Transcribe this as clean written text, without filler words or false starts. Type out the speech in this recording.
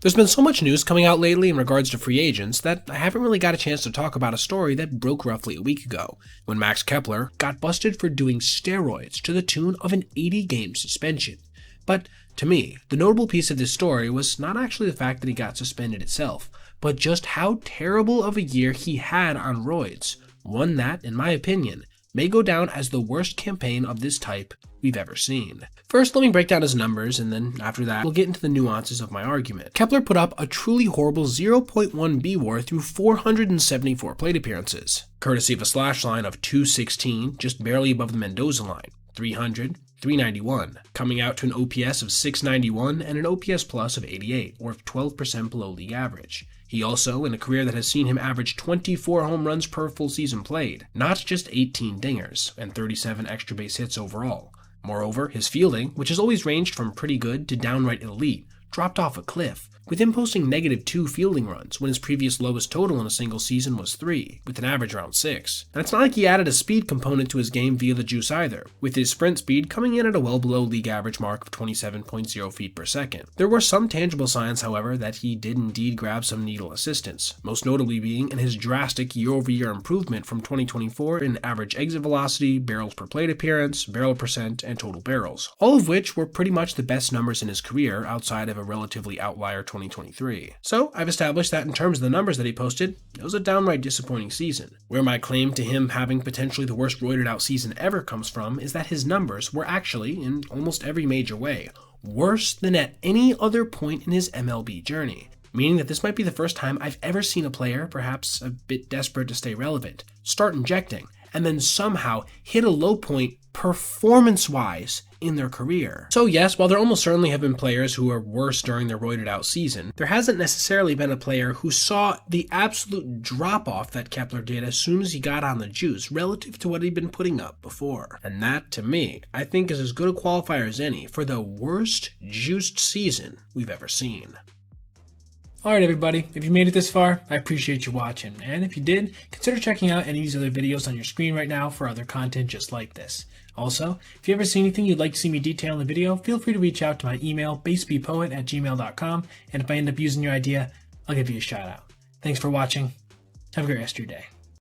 There's been so much news coming out lately in regards to free agents that I haven't really got a chance to talk about a story that broke roughly a week ago, when Max Kepler got busted for doing steroids to the tune of an 80-game suspension. But to me, the notable piece of this story was not actually the fact that he got suspended itself, but just how terrible of a year he had on roids, one that, in my opinion, may go down as the worst campaign of this type we've ever seen. First, let me break down his numbers, and then after that, we'll get into the nuances of my argument. Kepler put up a truly horrible 0.1 B-WAR through 474 plate appearances, courtesy of a slash line of 216, just barely above the Mendoza line, 300, 391, coming out to an OPS of 691 and an OPS plus of 88, or 12% below league average. He also, in a career that has seen him average 24 home runs per full season played, not just 18 dingers, and 37 extra base hits overall. Moreover, his fielding, which has always ranged from pretty good to downright elite, dropped off a cliff, with him posting -2 fielding runs when his previous lowest total in a single season was 3, with an average around 6. And it's not like he added a speed component to his game via the juice either, with his sprint speed coming in at a well below league average mark of 27.0 feet per second. There were some tangible signs, however, that he did indeed grab some needle assistance, most notably being in his drastic year-over-year improvement from 2024 in average exit velocity, barrels per plate appearance, barrel percent, and total barrels, all of which were pretty much the best numbers in his career outside of a relatively outlier 2023. So I've established that in terms of the numbers that he posted, it was a downright disappointing season. Where my claim to him having potentially the worst roided out season ever comes from is that his numbers were actually, in almost every major way, worse than at any other point in his MLB journey. Meaning that this might be the first time I've ever seen a player, perhaps a bit desperate to stay relevant, start injecting, and then somehow hit a low point performance-wise in their career. So yes, while there almost certainly have been players who are worse during their roided out season, there hasn't necessarily been a player who saw the absolute drop-off that Kepler did as soon as he got on the juice relative to what he'd been putting up before. And that, to me, I think is as good a qualifier as any for the worst juiced season we've ever seen. Alright everybody, if you made it this far, I appreciate you watching, and if you did, consider checking out any of these other videos on your screen right now for other content just like this. Also, if you ever see anything you'd like to see me detail in the video, feel free to reach out to my email, basebpoet@gmail.com, and if I end up using your idea, I'll give you a shout out. Thanks for watching. Have a great rest of your day.